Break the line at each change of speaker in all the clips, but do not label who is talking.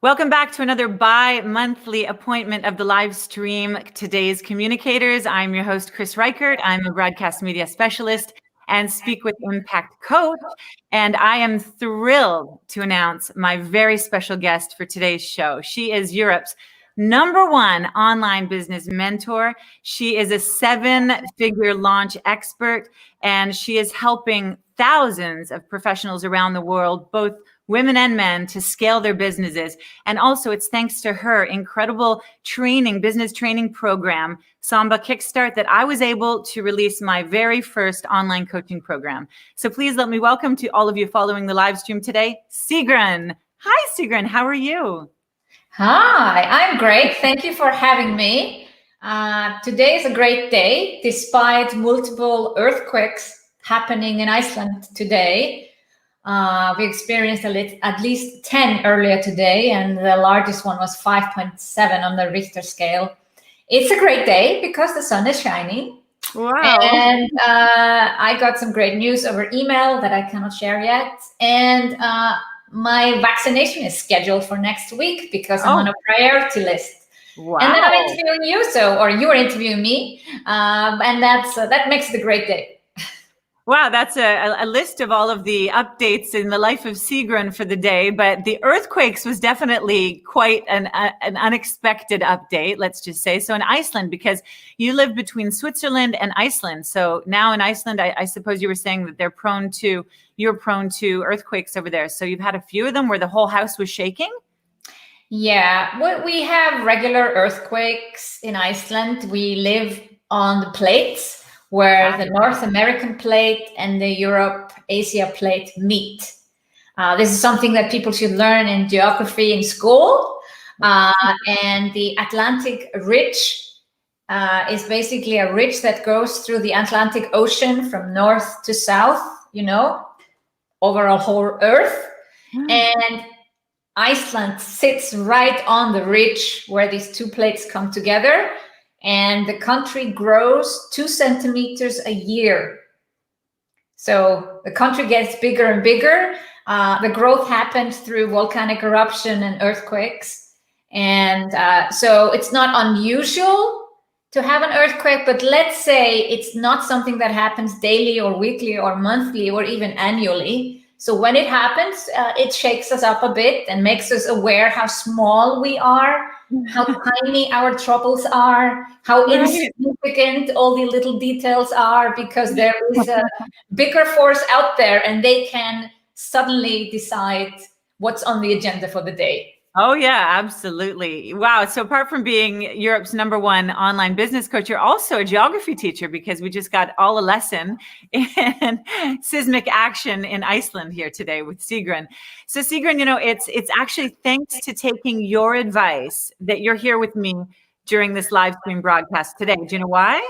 Welcome back to another bi-monthly appointment of the live stream, Today's Communicators. I'm your host, Kris Reichert. I'm a broadcast media specialist and Speak with Impact coach. And I am thrilled to announce my very special guest for today's show. She is Europe's #1 online business mentor. She is a 7-figure launch expert, and she is helping thousands of professionals around the world, both women and men, to scale their businesses. And also it's thanks to her incredible business training program, Samba Kickstart, that I was able to release my very first online coaching program. So please let me welcome to all of you following the live stream today, Sigrun. Hi, Sigrun, how are you?
Hi, I'm great. Thank you for having me. Today is a great day, despite multiple earthquakes happening in Iceland today. We experienced at least 10 earlier today, and the largest one was 5.7 on the Richter scale. It's a great day because the sun is shining.
Wow.
And I got some great news over email that I cannot share yet. And my vaccination is scheduled for next week because I'm on a priority list.
Wow.
And then I'm interviewing you, or you're interviewing me, and that makes it a great day.
Wow, that's a list of all of the updates in the life of Sigrun for the day, but the earthquakes was definitely quite an unexpected update, let's just say. So in Iceland, because you live between Switzerland and Iceland, so now in Iceland, I suppose you were saying that you're prone to earthquakes over there. So you've had a few of them where the whole house was shaking?
Yeah, we have regular earthquakes in Iceland. We live on the plates, where the North American plate and the Europe-Asia plate meet. This is something that people should learn in geography in school. And the Atlantic Ridge is basically a ridge that goes through the Atlantic Ocean from north to south, over a whole Earth. And Iceland sits right on the ridge where these two plates come together. And the country grows 2 centimeters a year. So the country gets bigger and bigger. The growth happens through volcanic eruption and earthquakes. And so it's not unusual to have an earthquake, but let's say it's not something that happens daily or weekly or monthly or even annually. So when it happens, it shakes us up a bit and makes us aware how small we are, how tiny our troubles are, how insignificant all the little details are, because there is a bigger force out there and they can suddenly decide what's on the agenda for the day.
Oh, yeah, absolutely. Wow. So apart from being Europe's #1 online business coach, you're also a geography teacher, because we just got all a lesson in seismic action in Iceland here today with Sigrun. So Sigrun, it's actually thanks to taking your advice that you're here with me during this live stream broadcast today. Do you know why?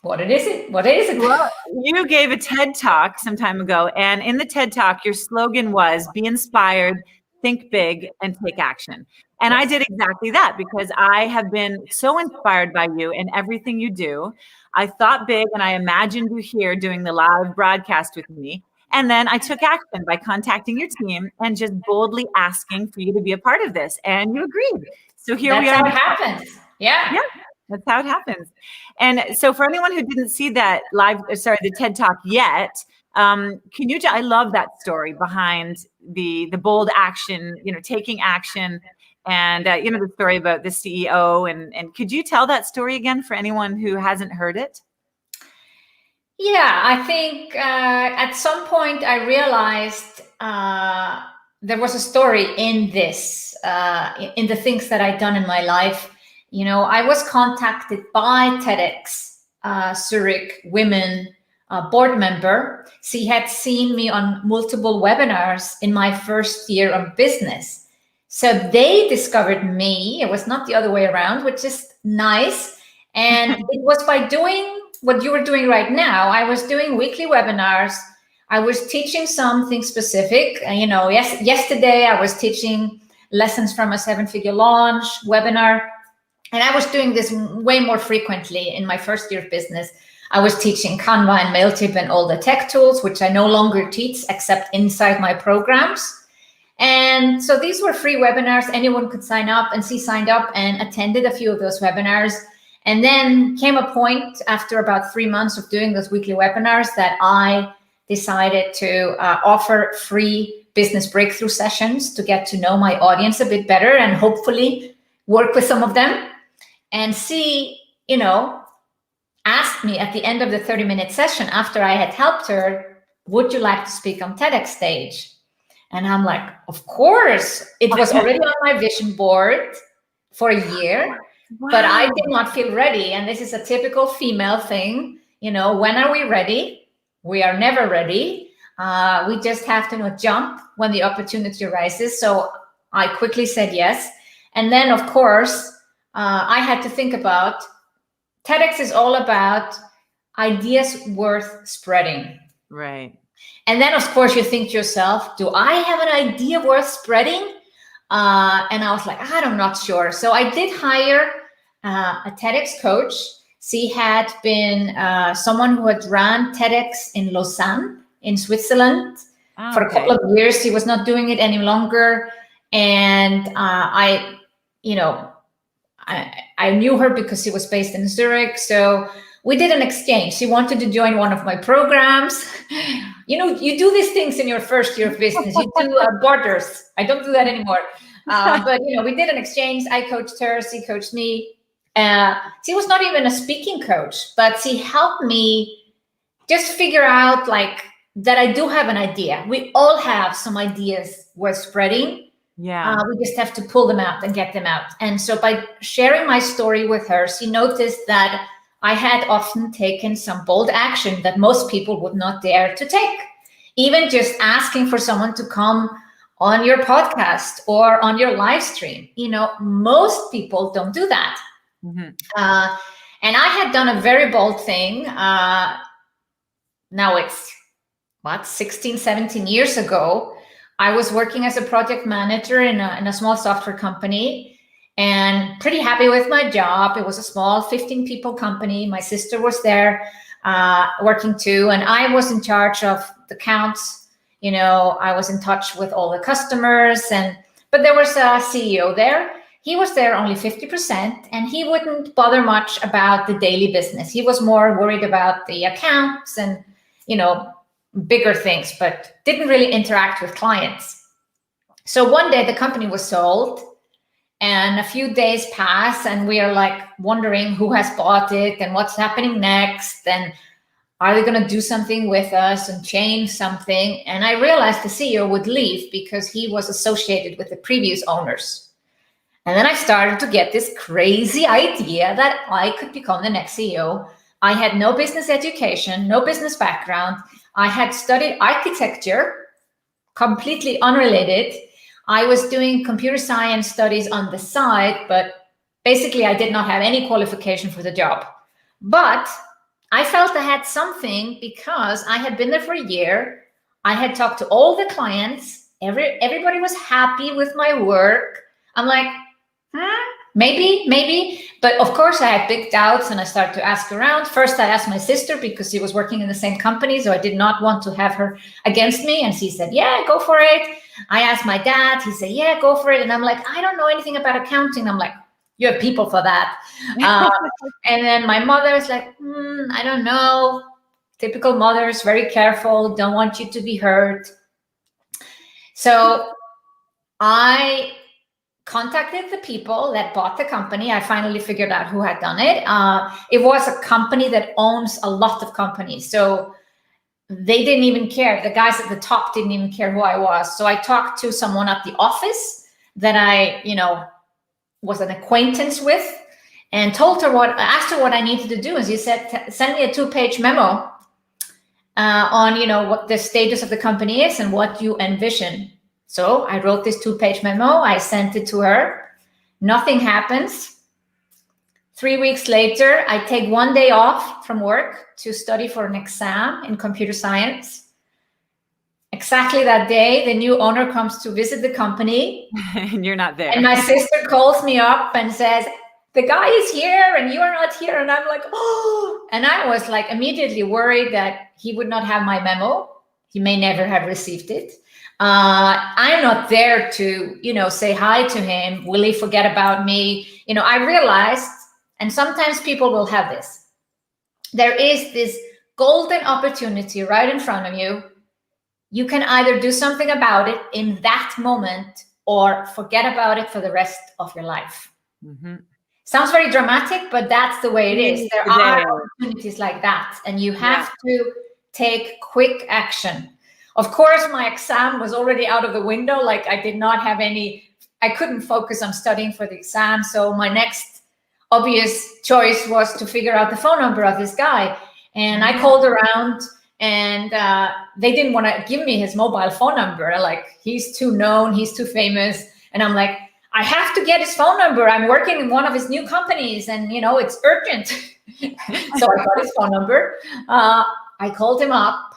What is it?
Well, you gave a TED Talk some time ago, and in the TED Talk, your slogan was, be inspired, think big, and take action. And I did exactly that, because I have been so inspired by you and everything you do. I thought big, and I imagined you here doing the live broadcast with me. And then I took action by contacting your team and just boldly asking for you to be a part of this. And you agreed. So here we are.
That's how it happens. Yeah.
That's how it happens. And so for anyone who didn't see that the TED Talk yet, I love that story behind the bold action, taking action, and the story about the CEO. And could you tell that story again for anyone who hasn't heard it?
Yeah, I think at some point I realized there was a story in this, in the things that I'd done in my life. I was contacted by TEDx Zurich Women board member. She had seen me on multiple webinars in my first year of business. So they discovered me. It was not the other way around, which is nice. And it was by doing what you were doing right now. I was doing weekly webinars. I was teaching something specific. Yesterday I was teaching lessons from a 7-figure launch webinar. And I was doing this way more frequently in my first year of business. I was teaching Canva and Mailchimp and all the tech tools, which I no longer teach except inside my programs. And so these were free webinars. Anyone could sign up, and she signed up and attended a few of those webinars. And then came a point after about 3 months of doing those weekly webinars that I decided to offer free business breakthrough sessions to get to know my audience a bit better and hopefully work with some of them. And she, asked me at the end of the 30-minute session after I had helped her, would you like to speak on TEDx stage? And I'm like, of course. It was already on my vision board for a year. Wow. But I did not feel ready. And this is a typical female thing. When are we ready? We are never ready. We just have to jump when the opportunity arises. So I quickly said yes. And then, of course, I had to think about TEDx is all about ideas worth spreading.
Right.
And then, of course, you think to yourself, do I have an idea worth spreading? And I was like, I'm not sure. So I did hire a TEDx coach. She had been someone who had run TEDx in Lausanne, in Switzerland, for a couple of years. She was not doing it any longer. And I knew her because she was based in Zurich. So we did an exchange. She wanted to join one of my programs. You do these things in your first year of business. You do barters. I don't do that anymore. But, we did an exchange. I coached her. She coached me. She was not even a speaking coach, but she helped me just figure out that I do have an idea. We all have some ideas worth spreading.
Yeah.
We just have to pull them out and get them out. And so by sharing my story with her, she noticed that I had often taken some bold action that most people would not dare to take. Even just asking for someone to come on your podcast or on your live stream. Most people don't do that. Mm-hmm. And I had done a very bold thing. Now it's 16, 17 years ago. I was working as a project manager in a small software company and pretty happy with my job. It was a small 15 people company. My sister was there working too. And I was in charge of the counts. I was in touch with all the customers. But there was a CEO there. He was there only 50%, and he wouldn't bother much about the daily business. He was more worried about the accounts and, bigger things, but didn't really interact with clients. So one day the company was sold, and a few days pass, and we are wondering who has bought it and what's happening next, and are they going to do something with us and change something? And I realized the CEO would leave because he was associated with the previous owners. And then I started to get this crazy idea that I could become the next CEO. I had no business education, no business background. I had studied architecture, completely unrelated. I was doing computer science studies on the side, but basically I did not have any qualification for the job. But I felt I had something because I had been there for a year. I had talked to all the clients. Everybody was happy with my work. I'm like, maybe. But of course I had big doubts, and I started to ask around. First, I asked my sister because she was working in the same company. So I did not want to have her against me. And she said, yeah, go for it. I asked my dad. He said, yeah, go for it. And I'm like, I don't know anything about accounting. I'm like, you have people for that. And then my mother is like, I don't know. Typical mothers, very careful. Don't want you to be hurt. So I contacted the people that bought the company. I finally figured out who had done it. It was a company that owns a lot of companies. So they didn't even care. The guys at the top didn't even care who I was. So I talked to someone at the office that I, was an acquaintance with, and asked her what I needed to do. And she said, send me a 2-page memo on, what the status of the company is and what you envision. So I wrote this 2-page memo. I sent it to her. Nothing happens. 3 weeks later, I take 1 day off from work to study for an exam in computer science. Exactly that day, the new owner comes to visit the company.
And you're not there.
And my sister calls me up and says, the guy is here and you are not here. And I'm like, oh. And I was immediately worried that he would not have my memo. He may never have received it. I'm not there to, say hi to him. Will he forget about me? I realized, and sometimes people will have this. There is this golden opportunity right in front of you. You can either do something about it in that moment or forget about it for the rest of your life.
Mm-hmm.
Sounds very dramatic, but that's the way it is. There are opportunities like that, and you have to take quick action. Of course, my exam was already out of the window. Like I couldn't focus on studying for the exam. So my next obvious choice was to figure out the phone number of this guy. And I called around, and they didn't want to give me his mobile phone number. Like, he's too known, he's too famous. And I'm like, I have to get his phone number. I'm working in one of his new companies, and it's urgent. So I got his phone number. I called him up.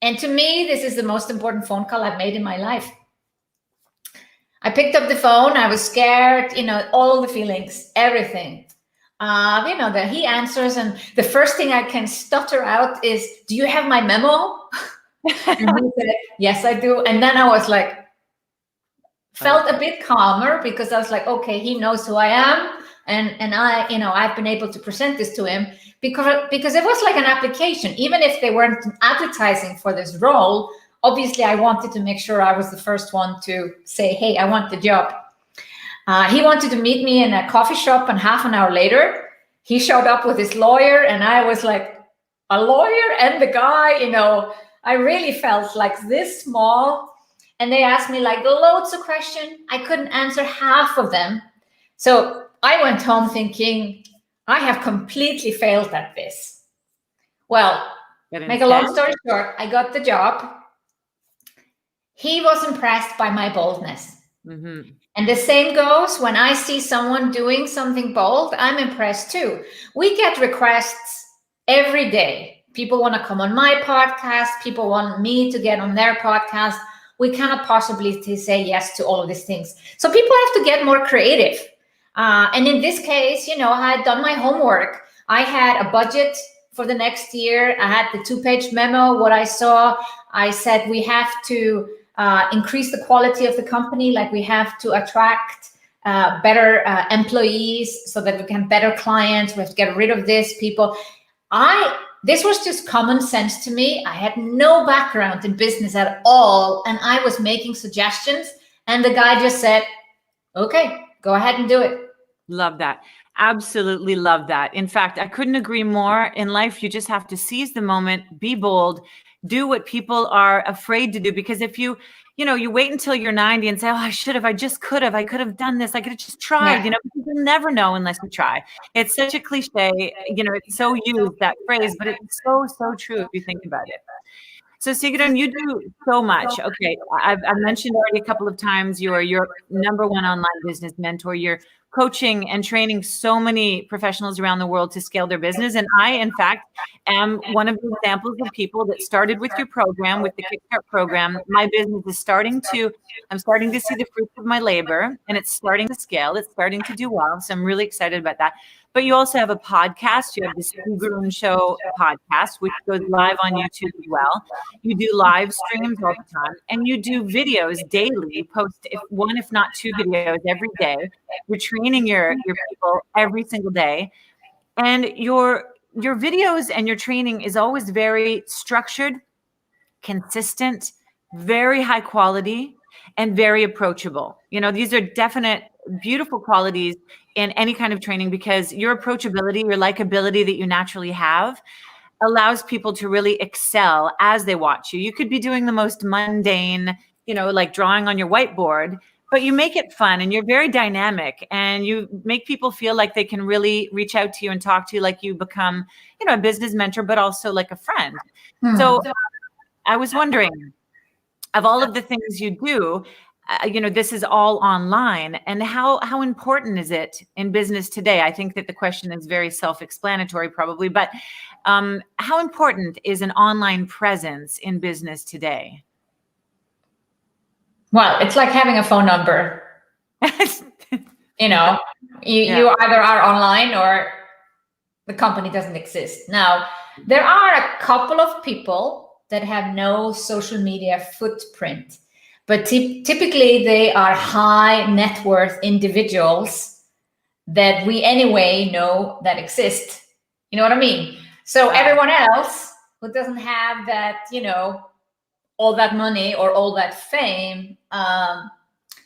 And to me, this is the most important phone call I've made in my life. I picked up the phone. I was scared, all the feelings, everything. That he answers, and the first thing I can stutter out is, "Do you have my memo?" And he said, "Yes, I do." And then I was like, felt a bit calmer, because I was like, okay, he knows who I am, and I, I've been able to present this to him because it was like an application. Even if they weren't advertising for this role, obviously I wanted to make sure I was the first one to say, hey, I want the job. He wanted to meet me in a coffee shop, and half an hour later, he showed up with his lawyer, and I was like, a lawyer and the guy, I really felt like this small. And they asked me like loads of questions. I couldn't answer half of them. So I went home thinking, I have completely failed at this. Well, make a long story short, I got the job. He was impressed by my boldness. Mm-hmm. And the same goes when I see someone doing something bold, I'm impressed too. We get requests every day. People want to come on my podcast. People want me to get on their podcast. We cannot possibly say yes to all of these things. So people have to get more creative. And in this case, I had done my homework. I had a budget for the next year. I had the 2-page memo. What I saw, I said, we have to increase the quality of the company. Like, we have to attract better employees so that we can have better clients. We have to get rid of these people. This was just common sense to me. I had no background in business at all, and I was making suggestions, and the guy just said, okay, go ahead and do it.
Love that. Absolutely love that. In fact, I couldn't agree more. In life, you just have to seize the moment, be bold, do what people are afraid to do. Because if you wait until you're 90 and say, oh, I could have done this. I could have just tried, because you'll never know unless you try. It's such a cliche, it's so used, that phrase, but it's so, so true if you think about it. So Sigrun, you do so much. Okay, I've mentioned already a couple of times you're your number one online business mentor. You're coaching and training so many professionals around the world to scale their business. And I, in fact, am one of the examples of people that started with your program, with the Kickstart program. My business is I'm starting to see the fruits of my labor, and it's starting to scale. It's starting to do well. So I'm really excited about that. But you also have a podcast. You have the Sigrun Show podcast, which goes live on YouTube as well. You do live streams all the time, and you do videos daily. You post one, if not two videos every day. You're training your people every single day. And your videos and your training is always very structured, consistent, very high quality, and very approachable. These are definite, beautiful qualities in any kind of training, because your approachability, your likability that you naturally have allows people to really excel as they watch you. You could be doing the most mundane, like drawing on your whiteboard, but you make it fun, and you're very dynamic, and you make people feel like they can really reach out to you and talk to you, like you become, a business mentor, but also like a friend. So I was wondering, of all of the things you do, this is all online, and how important is it in business today? I think that the question is very self-explanatory probably, but how important is an online presence in business today?
Well, it's like having a phone number. You either are online or the company doesn't exist. Now, there are a couple of people that have no social media footprint. But typically they are high net worth individuals that we anyway know that exist. You know what I mean? So everyone else who doesn't have that, all that money or all that fame,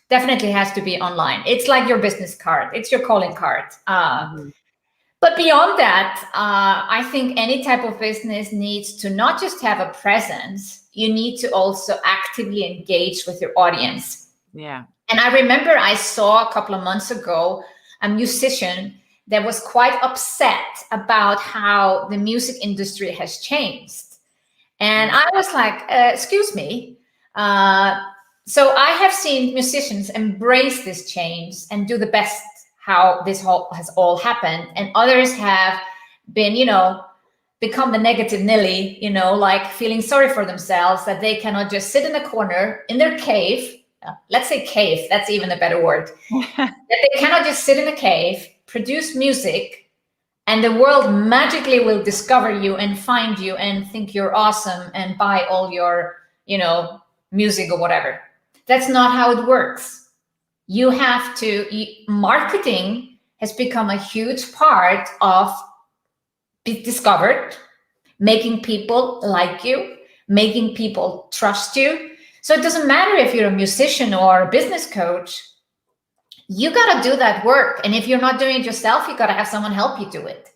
definitely has to be online. It's like your business card. It's your calling card. But beyond that, I think any type of business needs to not just have a presence, you need to also actively engage with your audience.
Yeah.
And I remember I saw a couple of months ago a musician that was quite upset about how the music industry has changed. And I was like, excuse me. So I have seen musicians embrace this change and do the best how this has all happened. And others have been, become the negative Nelly, like feeling sorry for themselves that they cannot just sit in a corner in their cave. Let's say cave, that's even a better word. That they cannot just sit in a cave, produce music, and the world magically will discover you and find you and think you're awesome and buy all your, music or whatever. That's not how it works. You have to, marketing has become a huge part of being discovered, making people like you, making people trust you. So it doesn't matter if you're a musician or a business coach, you got to do that work. And if you're not doing it yourself, you got to have someone help you do it.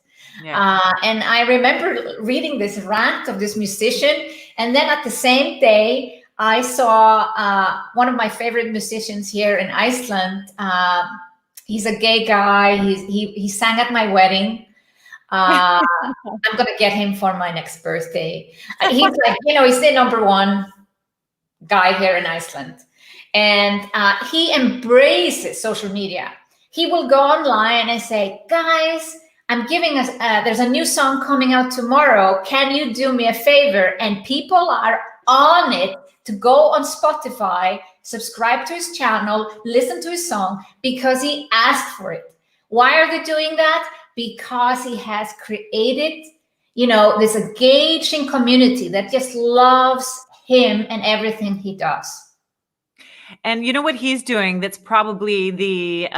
Yeah. And I remember reading this rant of this musician. And then at the same day, I saw one of my favorite musicians here in Iceland. He's a gay guy. He sang at my wedding. I'm going to get him for my next birthday. He's like, he's the number one guy here in Iceland. And he embraces social media. He will go online and say, guys, I'm giving us, there's a new song coming out tomorrow. Can you do me a favor? And people are on it to go on Spotify, subscribe to his channel, listen to his song because he asked for it. Why are they doing that? Because he has created, this engaging community that just loves him and everything he does.
And you know what he's doing that's probably the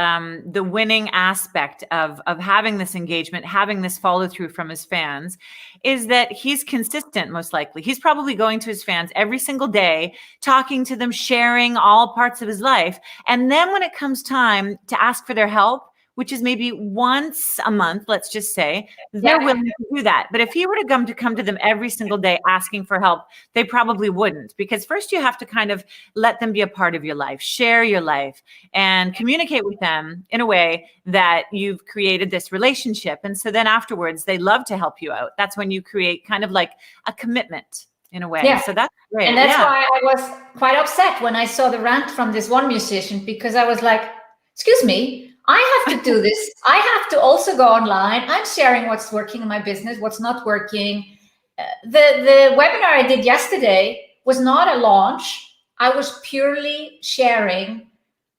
winning aspect of having this engagement, having this follow through from his fans, is that he's consistent, most likely. He's probably going to his fans every single day, talking to them, sharing all parts of his life. And then when it comes time to ask for their help, which is maybe once a month, let's just say, they're willing to do that. But if he were to come to them every single day asking for help, they probably wouldn't. Because first you have to kind of let them be a part of your life, share your life, and communicate with them in a way that you've created this relationship. And so then afterwards, they love to help you out. That's when you create kind of like a commitment in a way.
Yeah.
So that's great.
And that's why I was quite upset when I saw the rant from this one musician, because I was like, excuse me, I have to do this. I have to also go online. I'm sharing what's working in my business, what's not working. The webinar I did yesterday was not a launch. I was purely sharing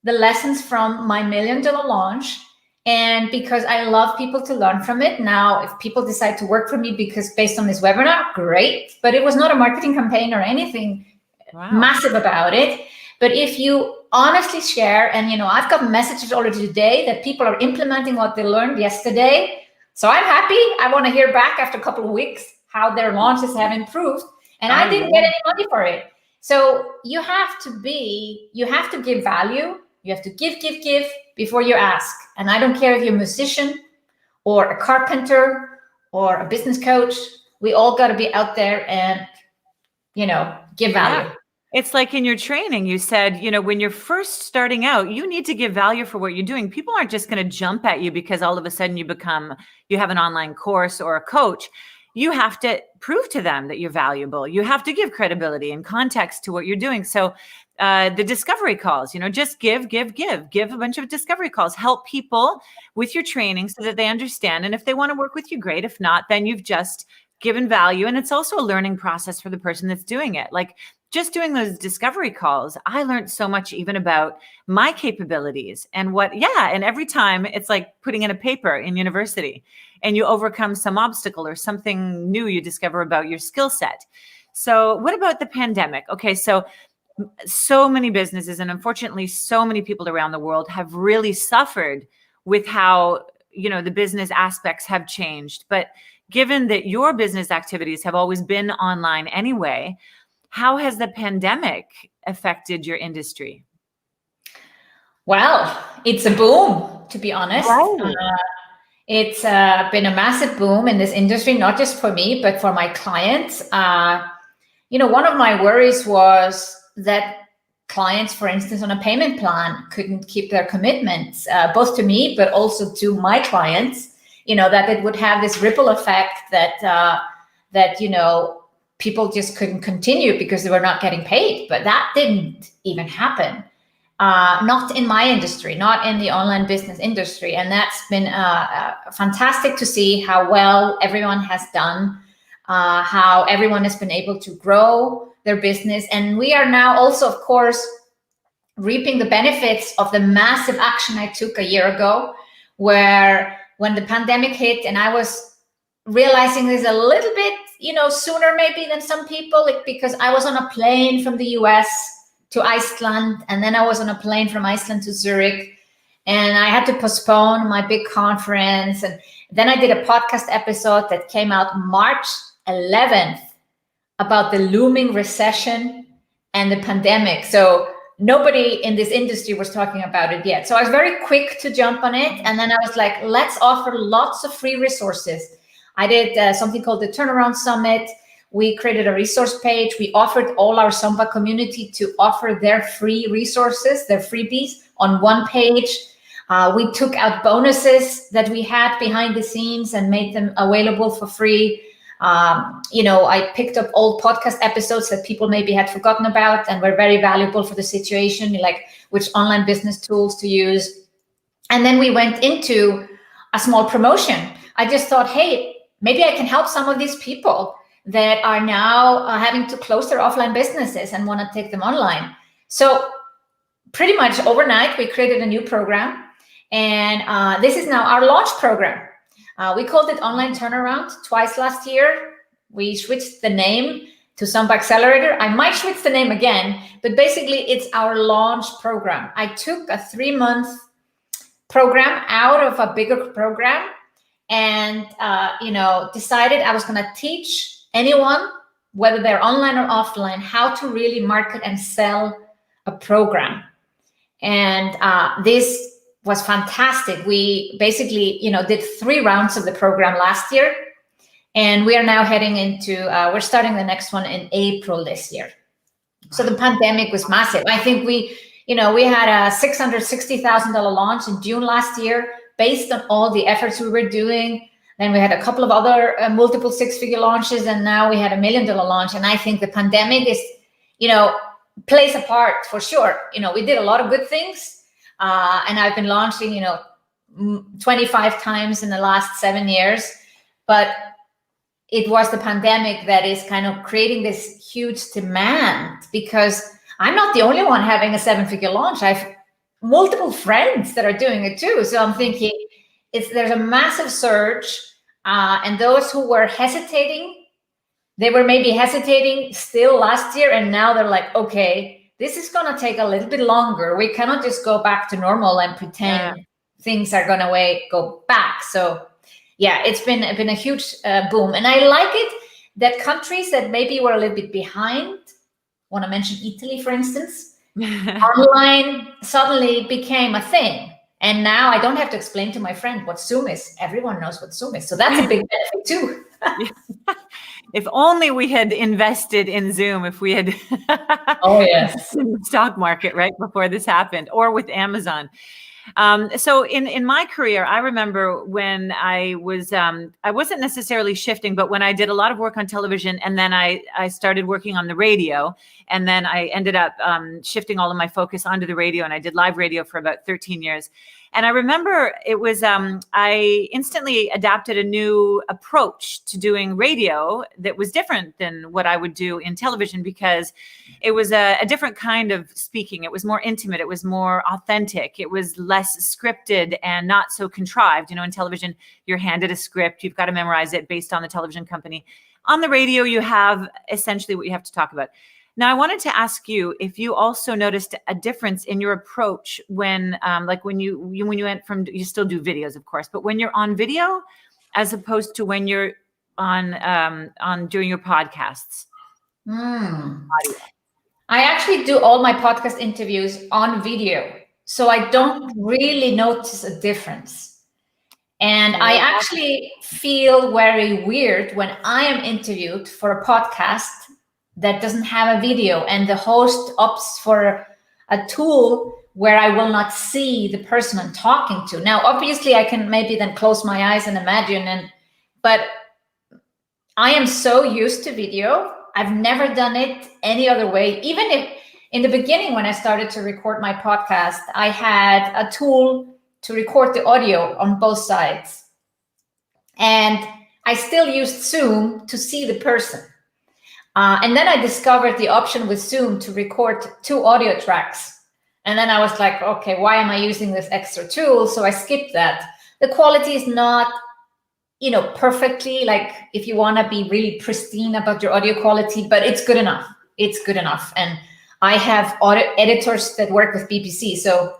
the lessons from my $1 million launch. And because I love people to learn from it. Now, if people decide to work for me because based on this webinar, great. But it was not a marketing campaign or anything massive about it. But if you honestly share, and I've got messages already today that people are implementing what they learned yesterday. So I'm happy. I want to hear back after a couple of weeks how their launches have improved. And I didn't get any money for it. So you have to give value. You have to give before you ask. And I don't care if you're a musician or a carpenter or a business coach. We all got to be out there and, give value.
Yeah. It's like in your training, you said, when you're first starting out, you need to give value for what you're doing. People aren't just going to jump at you because all of a sudden you have an online course or a coach. You have to prove to them that you're valuable. You have to give credibility and context to what you're doing. So the discovery calls, just give a bunch of discovery calls, help people with your training so that they understand. And if they want to work with you, great. If not, then you've just given value. And it's also a learning process for the person that's doing it. Like, just doing those discovery calls, I learned so much even about my capabilities and and every time it's like putting in a paper in university and you overcome some obstacle or something new you discover about your skill set. So what about the pandemic? Okay, so many businesses and unfortunately so many people around the world have really suffered with how, the business aspects have changed. But given that your business activities have always been online anyway, how has the pandemic affected your industry?
Well, it's a boom, to be honest.
Right.
It's been a massive boom in this industry, not just for me, but for my clients. One of my worries was that clients, for instance, on a payment plan couldn't keep their commitments, both to me, but also to my clients, that it would have this ripple effect that people just couldn't continue because they were not getting paid. But that didn't even happen. Not in my industry, not in the online business industry. And that's been fantastic to see how well everyone has done, how everyone has been able to grow their business. And we are now also, of course, reaping the benefits of the massive action I took a year ago, where when the pandemic hit and I was realizing this a little bit, sooner maybe than some people, because I was on a plane from the US to Iceland, and then I was on a plane from Iceland to Zurich, and I had to postpone my big conference. And then I did a podcast episode that came out March 11th about the looming recession and the pandemic. So nobody in this industry was talking about it yet. So I was very quick to jump on it. And then I was like, let's offer lots of free resources. I did something called the Turnaround Summit. We created a resource page. We offered all our Samba community to offer their free resources, their freebies on one page. We took out bonuses that we had behind the scenes and made them available for free. I picked up old podcast episodes that people maybe had forgotten about and were very valuable for the situation, like which online business tools to use. And then we went into a small promotion. I just thought, hey, maybe I can help some of these people that are now having to close their offline businesses and want to take them online. So pretty much overnight, we created a new program. And this is now our launch program. We called it Online Turnaround twice last year. We switched the name to Samba Accelerator. I might switch the name again, but basically it's our launch program. I took a 3-month program out of a bigger program and, decided I was going to teach anyone, whether they're online or offline, how to really market and sell a program. And this was fantastic. We basically, did 3 rounds of the program last year, and we are now heading into, we're starting the next one in April this year. So the pandemic was massive. I think we had a $660,000 launch in June last year based on all the efforts we were doing. Then we had a couple of other multiple 6-figure launches, and now we had $1 million launch. And I think the pandemic is, plays a part for sure. We did a lot of good things, and I've been launching, 25 times in the last 7 years. But it was the pandemic that is kind of creating this huge demand, because I'm not the only one having a 7-figure launch. I've multiple friends that are doing it too. So I'm thinking, there's a massive surge, and those who were hesitating, they were maybe hesitating still last year, and now they're like, okay, this is going to take a little bit longer. We cannot just go back to normal and pretend things are going to go back. So yeah, it's been a huge boom. And I like it that countries that maybe were a little bit behind, want to mention Italy, for instance, online suddenly became a thing. And now I don't have to explain to my friend what Zoom is. Everyone knows what Zoom is. So that's a big benefit too.
If only we had invested in Zoom, if we had
oh yes,
in the stock market right before this happened, or with Amazon. So in my career, I remember when I wasn't necessarily shifting, but when I did a lot of work on television, and then I started working on the radio, and then I ended up shifting all of my focus onto the radio, and I did live radio for about 13 years. And I remember it was, I instantly adapted a new approach to doing radio that was different than what I would do in television, because it was a different kind of speaking. It was more intimate. It was more authentic. It was less scripted and not so contrived. In television, you're handed a script. You've got to memorize it based on the television company. on the radio, you have essentially what you have to talk about. Now, I wanted to ask you if you also noticed a difference in your approach when, like when you went from, you still do videos, of course, but when you're on video, as opposed to when you're on doing your podcasts.
I actually do all my podcast interviews on video, so I don't really notice a difference. And I actually feel very weird when I am interviewed for a podcast that doesn't have a video and the host opts for a tool where I will not see the person I'm talking to. Now, obviously, I can maybe then close my eyes and imagine, but I am so used to video. I've never done it any other way. Even if in the beginning, when I started to record my podcast, I had a tool to record the audio on both sides. And I still used Zoom to see the person. And then I discovered the option with Zoom to record 2 audio tracks. And then I was like, okay, why am I using this extra tool? So I skipped that. The quality is not, perfectly, like if you want to be really pristine about your audio quality, but it's good enough. It's good enough. And I have audio editors that work with BBC, so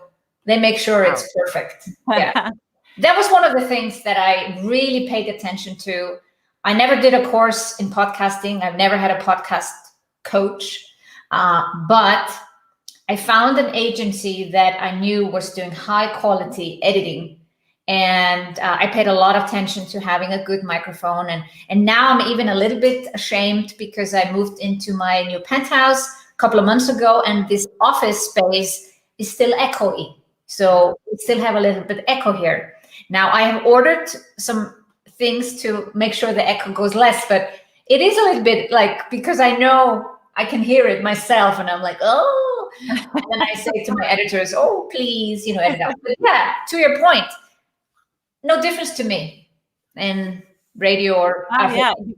they make sure it's perfect. Yeah. That was one of the things that I really paid attention to. I never did a course in podcasting. I've never had a podcast coach, but I found an agency that I knew was doing high quality editing. And I paid a lot of attention to having a good microphone. And now I'm even a little bit ashamed because I moved into my new penthouse a couple of months ago, and this office space is still echoey. So we still have a little bit echo here. Now I have ordered some things to make sure the echo goes less, but it is a little bit like, because I know I can hear it myself and I'm like, oh, and then I say to my editors, oh, please, edit out. But yeah, to your point, no difference to me in radio or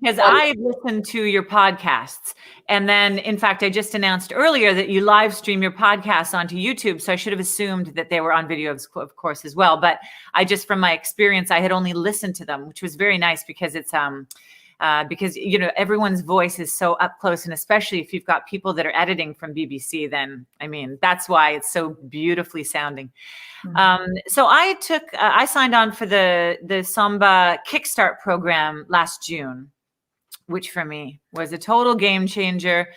because I listen to your podcasts, and then in fact I just announced earlier that you live stream your podcasts onto YouTube, so I should have assumed that they were on video of course as well, but I just, from my experience, I had only listened to them, which was very nice because it's because everyone's voice is so up close, and especially if you've got people that are editing from BBC, then that's why it's so beautifully sounding. So I signed on for the Samba Kickstart program last June, which for me was a total game changer,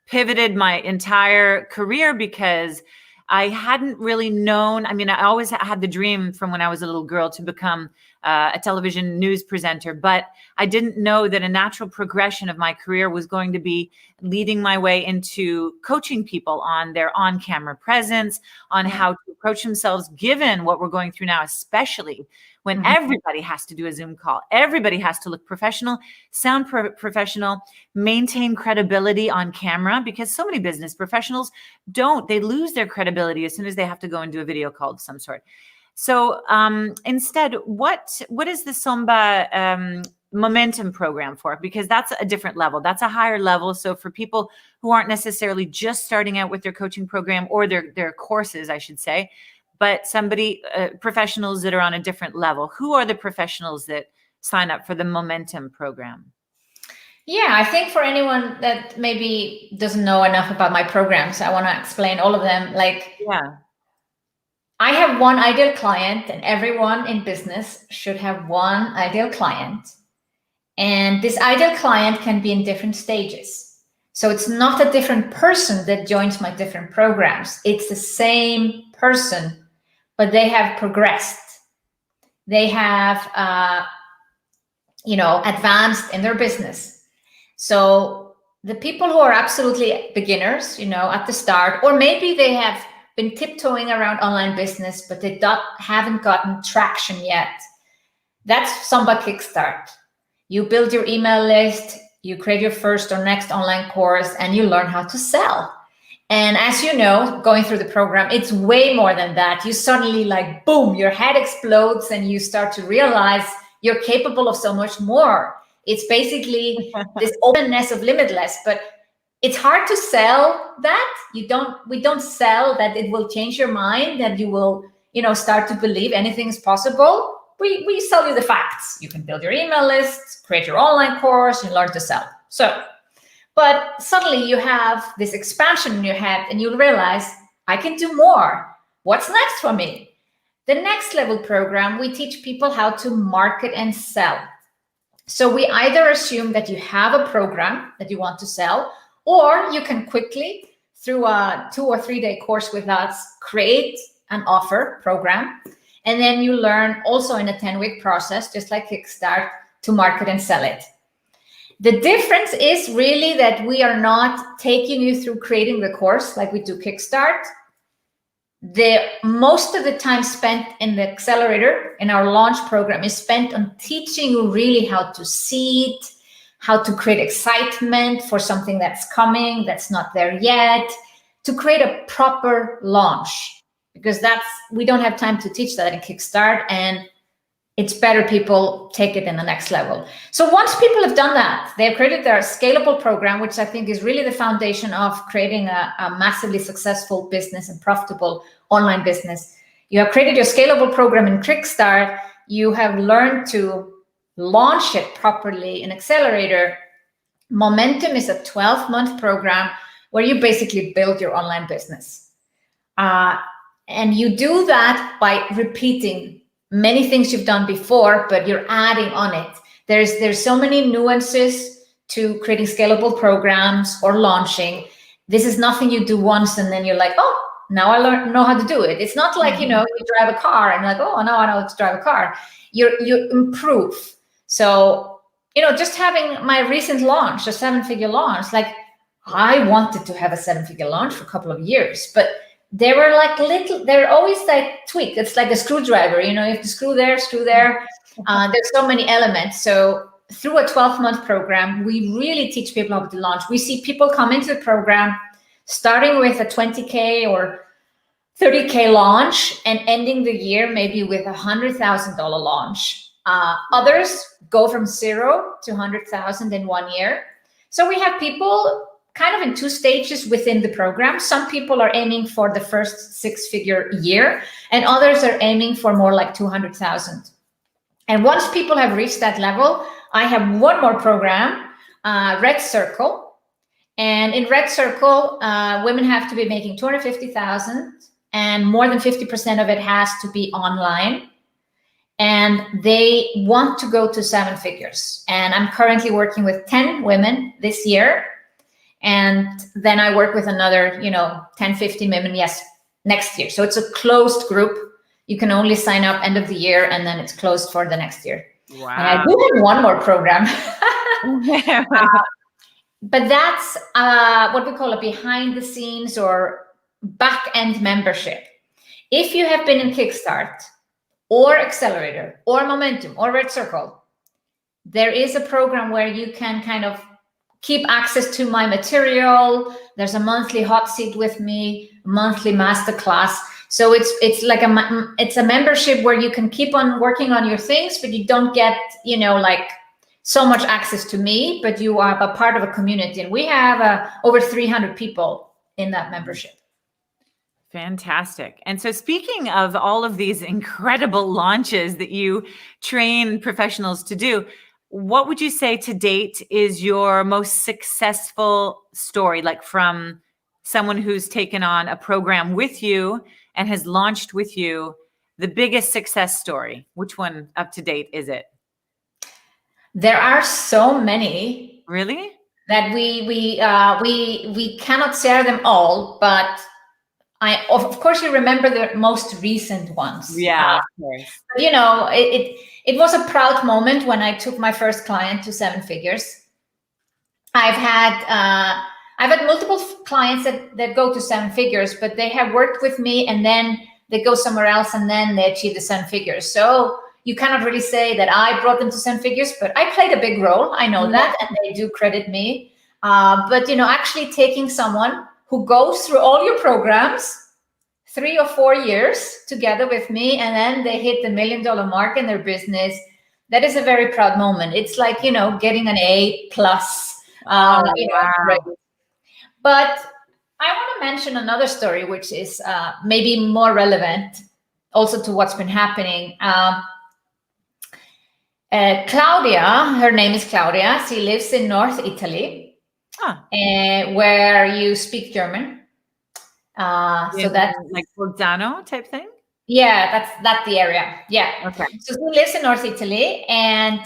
pivoted my entire career because I hadn't really known. I always had the dream from when I was a little girl to become a television news presenter, but I didn't know that a natural progression of my career was going to be leading my way into coaching people on their on-camera presence, on how to approach themselves, given what we're going through now, especially when everybody has to do a Zoom call. Everybody has to look professional, sound professional, maintain credibility on camera, because so many business professionals don't. They lose their credibility as soon as they have to go and do a video call of some sort. So instead, what is the Samba Momentum program for? Because that's a different level. That's a higher level. So for people who aren't necessarily just starting out with their coaching program or their courses, I should say, but professionals that are on a different level. Who are the professionals that sign up for the Momentum program?
Yeah, I think for anyone that maybe doesn't know enough about my programs, I want to explain all of them. I have one ideal client, and everyone in business should have one ideal client. And this ideal client can be in different stages. So it's not a different person that joins my different programs. It's the same person, but they have progressed. They have, advanced in their business. So the people who are absolutely beginners, at the start, or maybe they have been tiptoeing around online business, but they haven't gotten traction yet. That's Samba Kickstart. You build your email list, you create your first or next online course, and you learn how to sell. And as you know, going through the program, it's way more than that. You suddenly boom, your head explodes and you start to realize you're capable of so much more. It's basically this openness of limitless, but it's hard to sell that. We don't sell that it will change your mind, that you will, start to believe anything is possible. we sell you the facts. You can build your email list, create your online course, and learn to sell. So, but suddenly you have this expansion in your head and you realize, I can do more. What's next for me? The next level program, we teach people how to market and sell. So we either assume that you have a program that you want to sell, or you can quickly, through a 2 or 3 day course with us, create an offer program. And then you learn also in a 10-week process, just like Kickstart, to market and sell it. The difference is really that we are not taking you through creating the course like we do Kickstart. Most of the time spent in the accelerator in our launch program is spent on teaching you really how to see it, how to create excitement for something that's coming, that's not there yet, to create a proper launch, because we don't have time to teach that in Kickstart, and it's better people take it in the next level. So once people have done that, they've created their scalable program, which I think is really the foundation of creating a massively successful business and profitable online business. You have created your scalable program in Kickstart. You have learned to launch it properly in Accelerator. Momentum is a 12-month program where you basically build your online business. And you do that by repeating many things you've done before, but you're adding on it. There's so many nuances to creating scalable programs or launching. This is nothing you do once and then you're like, oh, now I know how to do it. It's not like, you drive a car and like, oh, now I know how to drive a car. You improve. So, just having my recent launch, a 7-figure launch, like I wanted to have a 7-figure launch for a couple of years, but they were like they're always like tweaked. It's like a screwdriver, you have to screw there. There's so many elements. So through a 12-month program, we really teach people how to launch. We see people come into the program starting with a 20K or 30K launch and ending the year maybe with $100,000 launch. Others go from 0 to 100,000 in 1 year. So we have people kind of in 2 stages within the program. Some people are aiming for the first 6-figure year, and others are aiming for more like 200,000. And once people have reached that level, I have one more program, Red Circle. And in Red Circle, women have to be making 250,000, and more than 50% of it has to be online. And they want to go to 7 figures. And I'm currently working with 10 women this year. And then I work with another, 10, 15 women, next year. So it's a closed group. You can only sign up end of the year, and then it's closed for the next year.
Wow.
And I do have one more program. But that's what we call a behind the scenes or back end membership. If you have been in Kickstart or Accelerator or Momentum or Red Circle, there is a program where you can kind of keep access to my material. There's a monthly hot seat with me, monthly masterclass. So it's like a membership where you can keep on working on your things, but you don't get, like so much access to me, but you are a part of a community. And we have over 300 people in that membership.
Fantastic. And so speaking of all of these incredible launches that you train professionals to do, what would you say to date is your most successful story, like from someone who's taken on a program with you and has launched with you, the biggest success story? Which one up to date is it?
There are so many.
Really?
That we cannot share them all, but of course you remember the most recent ones.
Yeah, of course.
It was a proud moment when I took my first client to 7 figures. I've had multiple clients that go to 7 figures, but they have worked with me and then they go somewhere else and then they achieve the 7 figures. So you cannot really say that I brought them to 7 figures, but I played a big role. I know that, and they do credit me. But actually taking someone who goes through all your programs 3 or 4 years together with me, and then they hit the $1 million mark in their business, that is a very proud moment. It's like, getting an A+.
Wow.
But I want to mention another story, which is maybe more relevant also to what's been happening. Claudia, her name is Claudia. She lives in North Italy, where you speak German. So that's
like Bolzano type thing.
Yeah, that's the area. Yeah.
Okay.
So she lives in North Italy, and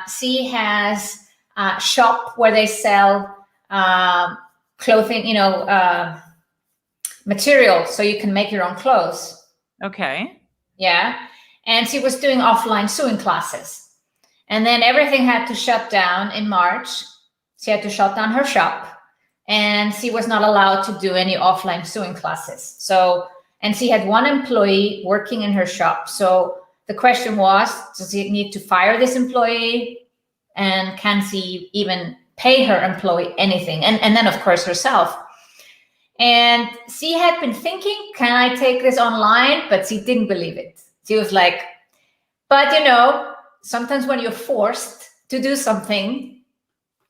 she has a shop where they sell clothing, material, so you can make your own clothes.
Okay.
Yeah. And she was doing offline sewing classes. And then everything had to shut down in March. She had to shut down her shop, and she was not allowed to do any offline sewing classes. And she had one employee working in her shop. So the question was, does she need to fire this employee? And can she even pay her employee anything? And then, of course, herself. And she had been thinking, can I take this online? But she didn't believe it. She was like, but sometimes when you're forced to do something,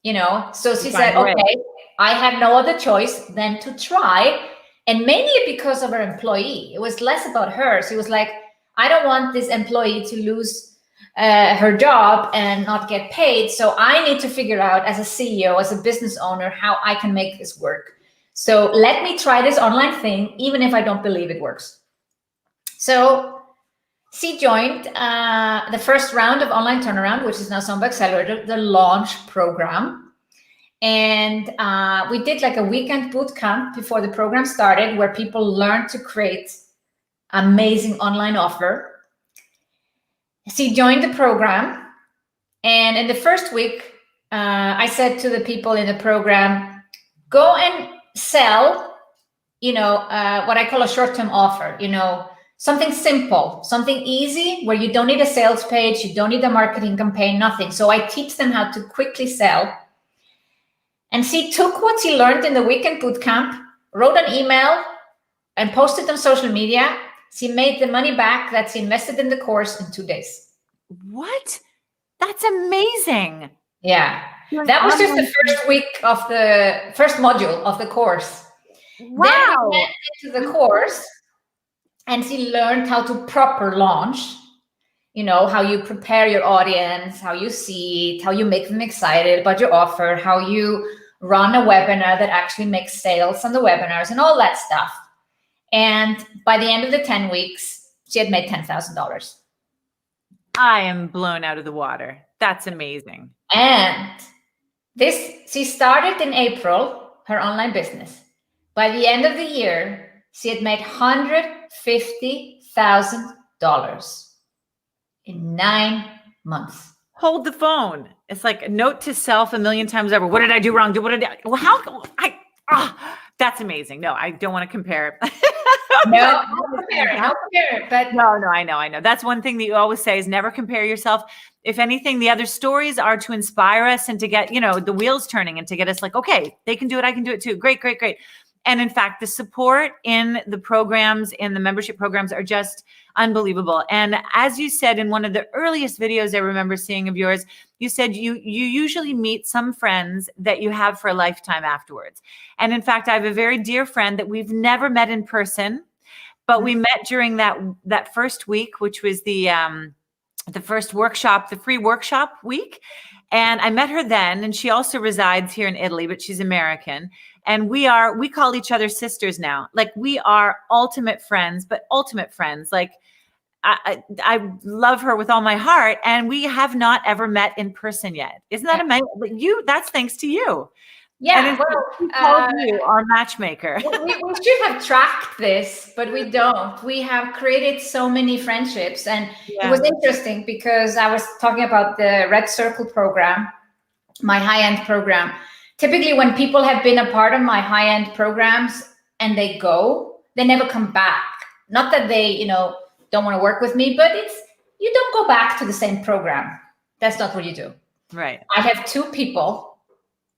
so she said, okay, I have no other choice than to try. And mainly because of her employee. It was less about her. She was like, I don't want this employee to lose her job and not get paid. So I need to figure out, as a CEO, as a business owner, how I can make this work. So let me try this online thing, even if I don't believe it works. So she joined the first round of Online Turnaround, which is now Samba Accelerator, the launch program. And we did like a weekend boot camp before the program started, where people learned to create amazing online offer. She joined the program, and in the first week, I said to the people in the program, go and sell, what I call a short-term offer, something simple, something easy, where you don't need a sales page, you don't need a marketing campaign, nothing. So I teach them how to quickly sell. And she took what she learned in the weekend bootcamp, wrote an email, and posted on social media. She made the money back that she invested in the course in 2 days.
What? That's amazing.
Yeah. That was just the first week of the first module of the course.
Wow.
Then we went into the course, and she learned how to proper launch. How you prepare your audience, how you see it, how you make them excited about your offer, how you run a webinar that actually makes sales on the webinars and all that stuff. And by the end of the 10 weeks, she had made $10,000.
I am blown out of the water. That's amazing.
And she started in April, her online business. By the end of the year, she had made $150,000 in 9 months.
Hold the phone. It's like a note to self a million times over. What did I do wrong? That's amazing. No, I don't want to compare.
No, compare it. But
no, I know. That's one thing that you always say is never compare yourself. If anything, the other stories are to inspire us and to get, the wheels turning and to get us like, okay, they can do it. I can do it too. Great. And in fact, the support in the programs, in the membership programs are just unbelievable. And as you said in one of the earliest videos I remember seeing of yours, you said you usually meet some friends that you have for a lifetime afterwards. And in fact, I have a very dear friend that we've never met in person, but we met during that first week, which was the first workshop, the free workshop week. And I met her then, and she also resides here in Italy, but she's American. And we call each other sisters now. Like, we are ultimate friends, but ultimate friends. Like, I love her with all my heart, and we have not ever met in person yet. Isn't that amazing? That's thanks to you.
Yeah,
we called you our matchmaker.
we should have tracked this, but we don't. We have created so many friendships, and it was interesting because I was talking about the Red Circle program, my high-end program. Typically, when people have been a part of my high-end programs and they never come back. Not that they, don't want to work with me, but you don't go back to the same program. That's not what you do.
Right.
I have 2 people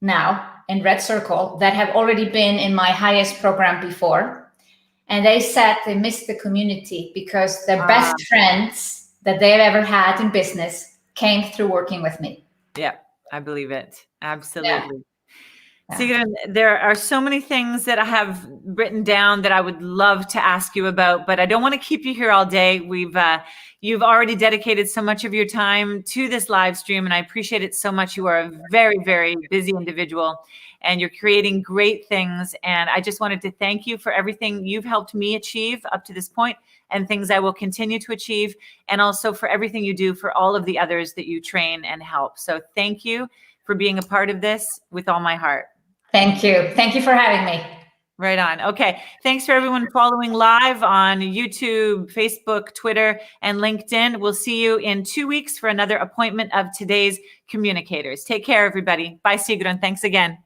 now in Red Circle that have already been in my highest program before. And they said they missed the community because their best friends that they've ever had in business came through working with me.
Yeah, I believe it. Absolutely. Sigrun, there are so many things that I have written down that I would love to ask you about, but I don't want to keep you here all day. You've already dedicated so much of your time to this live stream, and I appreciate it so much. You are a very, very busy individual, and you're creating great things. And I just wanted to thank you for everything you've helped me achieve up to this point, and things I will continue to achieve, and also for everything you do for all of the others that you train and help. So thank you for being a part of this with all my heart.
Thank you. Thank you for having me.
Right on. Okay. Thanks for everyone following live on YouTube, Facebook, Twitter, and LinkedIn. We'll see you in 2 weeks for another appointment of today's communicators. Take care, everybody. Bye, Sigrun. Thanks again.